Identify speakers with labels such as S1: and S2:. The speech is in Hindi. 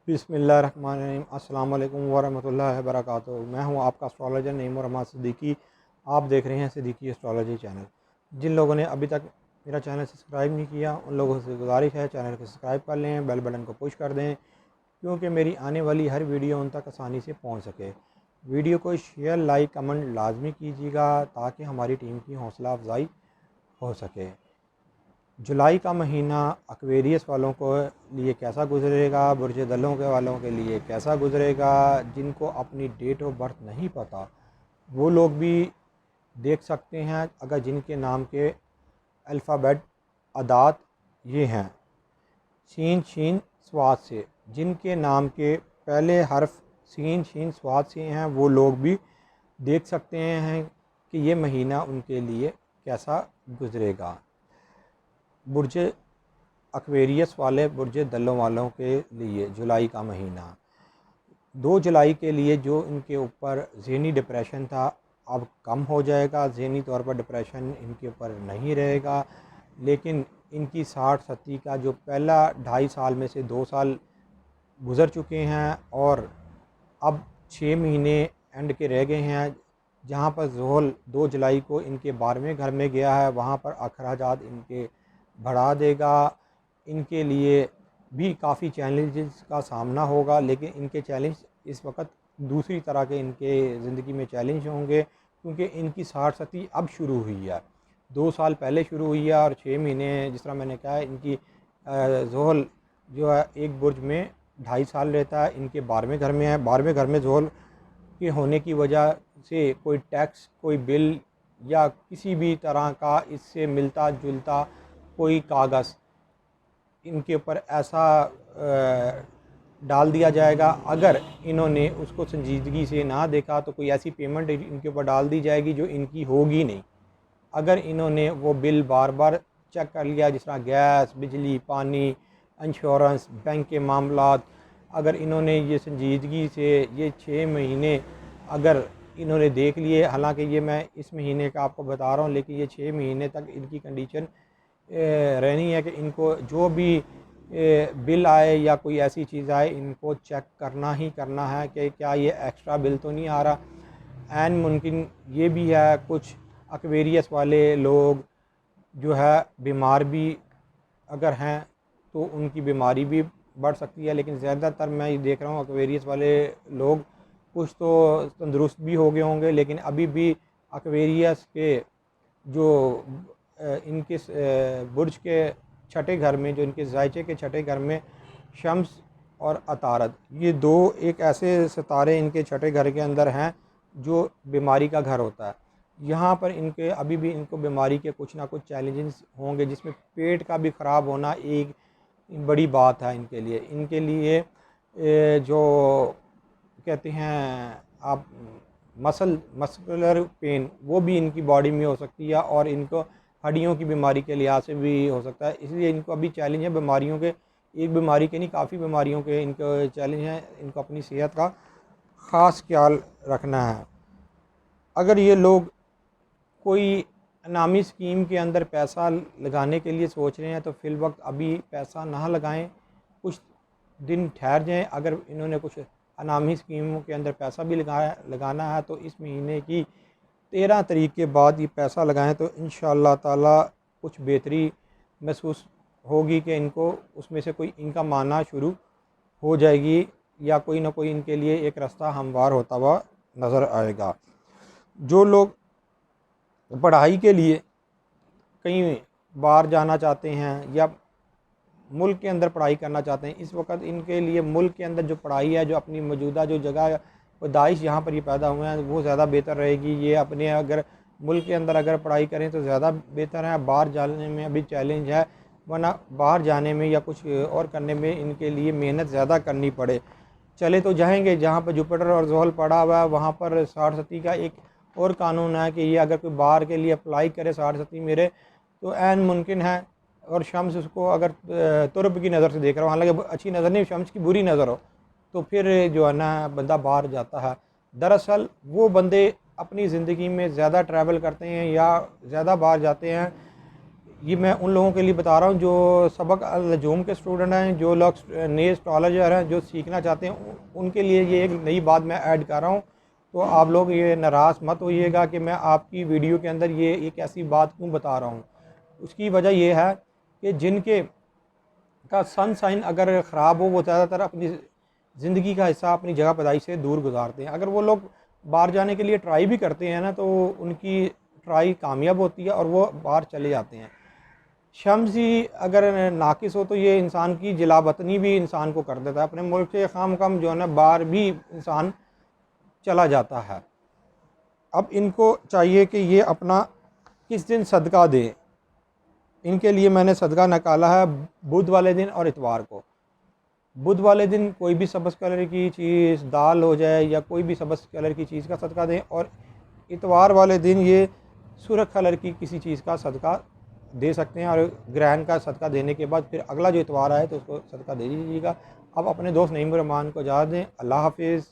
S1: बिस्मिल्लाहिर्रहमानिर्रहीम। अस्सलाम वालेकुम वरहमतुल्लाहि वबरकातुहू। मैं हूं आपका एस्ट्रोलॉजर नईम रहमान सिद्दीकी। आप देख रहे हैं सिद्दीकी एस्ट्रोलॉजी चैनल। जिन लोगों ने अभी तक मेरा चैनल सब्सक्राइब नहीं किया उन लोगों से गुजारिश है चैनल को सब्सक्राइब कर लें, बेल बटन को पुश कर दें, क्योंकि मेरी आने वाली हर वीडियो उन तक आसानी से पहुँच सके। वीडियो को शेयर, लाइक, कमेंट लाजमी कीजिएगा ताकि हमारी टीम की हौसला अफजाई हो सके। जुलाई का महीना एक्वेरियस वालों को लिए कैसा गुजरेगा, बुर्ज दलों के वालों के लिए कैसा गुजरेगा, जिनको अपनी डेट ऑफ बर्थ नहीं पता वो लोग भी देख सकते हैं। अगर जिनके नाम के अल्फ़ाबेट अदात ये हैं सीन शीन स्वाद से, जिनके नाम के पहले हर्फ सीन शीन स्वाद से हैं वो लोग भी देख सकते हैं कि ये महीना उनके लिए कैसा गुजरेगा। बुर्ज एक्वेरियस वाले, बुर्ज दलों वालों के लिए जुलाई का महीना 2 जुलाई के लिए जो इनके ऊपर ज़हनी डिप्रेशन था अब कम हो जाएगा। ज़हनी तौर पर डिप्रेशन इनके ऊपर नहीं रहेगा, लेकिन इनकी 60-70 का जो पहला 2.5 साल में से 2 साल गुज़र चुके हैं और अब 6 महीने एंड के रह गए हैं। जहां पर ज़ोहल 2 जुलाई को इनके 12वें घर में गया है, वहां पर अखराजात इनके बढ़ा देगा। इनके लिए भी काफ़ी चैलेंजेस का सामना होगा, लेकिन इनके चैलेंज इस वक्त दूसरी तरह के इनके ज़िंदगी में चैलेंज होंगे, क्योंकि इनकी 60-70 अब शुरू हुई है, 2 साल पहले शुरू हुई है और 6 महीने जिस तरह मैंने कहा इनकी ज़ोहल जो है एक बुर्ज में 2.5 साल रहता है। इनके 12वें घर में है। 12वें घर में ज़ोहल के होने की वजह से कोई टैक्स, कोई बिल या किसी भी तरह का इससे मिलता जुलता कोई कागज़ इनके ऊपर ऐसा डाल दिया जाएगा। अगर इन्होंने उसको संजीदगी से ना देखा तो कोई ऐसी पेमेंट इनके ऊपर डाल दी जाएगी जो इनकी होगी नहीं। अगर इन्होंने वो बिल बार बार चेक कर लिया, जिस तरह गैस, बिजली, पानी, इंश्योरेंस, बैंक के मामलात, अगर इन्होंने ये संजीदगी से ये 6 महीने अगर इन्होंने देख लिए, हालांकि ये मैं इस महीने का आपको बता रहा हूँ, लेकिन ये 6 महीने तक इनकी कंडीशन रहनी है कि इनको जो भी बिल आए या कोई ऐसी चीज़ आए इनको चेक करना ही करना है कि क्या ये एक्स्ट्रा बिल तो नहीं आ रहा। एन मुमकिन ये भी है कुछ एक्वेरियस वाले लोग जो है बीमार भी अगर हैं तो उनकी बीमारी भी बढ़ सकती है, लेकिन ज़्यादातर मैं ये देख रहा हूँ एक्वेरियस वाले लोग कुछ तो तंदुरुस्त भी हो गए होंगे, लेकिन अभी भी एक्वेरियस के जो इनके बुर्ज के छठे घर में, जो इनके जायचे के छठे घर में शम्स और अतारद, ये दो एक ऐसे सितारे इनके छठे घर के अंदर हैं जो बीमारी का घर होता है। यहाँ पर इनके अभी भी इनको बीमारी के कुछ ना कुछ चैलेंजेस होंगे, जिसमें पेट का भी ख़राब होना एक बड़ी बात है इनके लिए। इनके लिए जो कहते हैं आप मस्कुलर पेन, वो भी इनकी बॉडी में हो सकती है और इनको हड्डियों की बीमारी के लिहाज से भी हो सकता है। इसलिए इनको अभी चैलेंज है बीमारियों के, एक बीमारी के नहीं काफ़ी बीमारियों के इनको चैलेंज है। इनको अपनी सेहत का ख़ास ख्याल रखना है। अगर ये लोग कोई इनामी स्कीम के अंदर पैसा लगाने के लिए सोच रहे हैं तो फिल वक्त अभी पैसा ना लगाएं, कुछ दिन ठहर जाएं। अगर इन्होंने कुछ इनामी स्कीमों के अंदर पैसा भी लगाना है तो इस महीने की 13 तारीख के बाद ये पैसा लगाएं तो इंशाअल्लाह ताला कुछ बेहतरी महसूस होगी कि इनको उसमें से कोई इनकम आना शुरू हो जाएगी या कोई ना कोई इनके लिए एक रास्ता हमवार होता हुआ नज़र आएगा। जो लोग पढ़ाई के लिए कहीं बाहर जाना चाहते हैं या मुल्क के अंदर पढ़ाई करना चाहते हैं, इस वक्त इनके लिए मुल्क के अंदर जो पढ़ाई है, जो अपनी मौजूदा जो जगह पैदाइश जहाँ पर ये पैदा हुए हैं वो ज़्यादा बेहतर रहेगी। ये अपने अगर मुल्क के अंदर अगर पढ़ाई करें तो ज़्यादा बेहतर है। बाहर जाने में अभी चैलेंज है, वरना बाहर जाने में या कुछ और करने में इनके लिए मेहनत ज़्यादा करनी पड़े। चले तो जाएंगे जहाँ पर जुपिटर और ज़ोहल पड़ा हुआ है, वहाँ पर 60-70 का एक और कानून है कि ये अगर कोई बाहर के लिए अप्लाई करे 60-70 मेरे तो ऐन मुमकिन है। और शम्स उसको अगर तुरब की नज़र से देख रहा हूँ, हालांकि अच्छी नज़र नहीं, शम्स की बुरी नज़र हो, तो फिर जो है ना बंदा बाहर जाता है। दरअसल वो बंदे अपनी ज़िंदगी में ज़्यादा ट्रैवल करते हैं या ज़्यादा बाहर जाते हैं ये मैं उन लोगों के लिए बता रहा हूँ जो सबक अल-नजूम के स्टूडेंट हैं, जो लोग नए एस्ट्रोलॉजर हैं, जो सीखना चाहते हैं, उनके लिए ये एक नई बात मैं ऐड कर रहा हूँ। तो आप लोग ये नाराज़ मत होइएगा कि मैं आपकी वीडियो के अंदर ये एक ऐसी बात क्यों बता रहा हूँ। उसकी वजह ये है कि जिनके का सन साइन अगर ख़राब हो, वो ज़्यादातर अपनी ज़िंदगी का हिस्सा अपनी जगह पैदाइश से दूर गुजारते हैं। अगर वो लोग बाहर जाने के लिए ट्राई भी करते हैं ना, तो उनकी ट्राई कामयाब होती है और वो बाहर चले जाते हैं। शम्स ही अगर नाकिस हो तो ये इंसान की जलावतनी भी इंसान को कर देता है। अपने मुल्क से खाम कम जो है ना बाहर भी इंसान चला जाता है। अब इनको चाहिए कि ये अपना किस दिन सदका दें। इनके लिए मैंने सदका निकाला है बुध वाले दिन और इतवार को। बुध वाले दिन कोई भी सब्ज़ कलर की चीज़, दाल हो जाए या कोई भी सब्ज़ कलर की चीज़ का सदका दें, और इतवार वाले दिन ये सुर्ख कलर की किसी चीज़ का सदका दे सकते हैं। और ग्रहण का सदका देने के बाद फिर अगला जो इतवार आए तो उसको सदका दे दीजिएगा। अब अपने दोस्त नईम रहमान को इजाज़त दें। अल्लाह हाफिज़।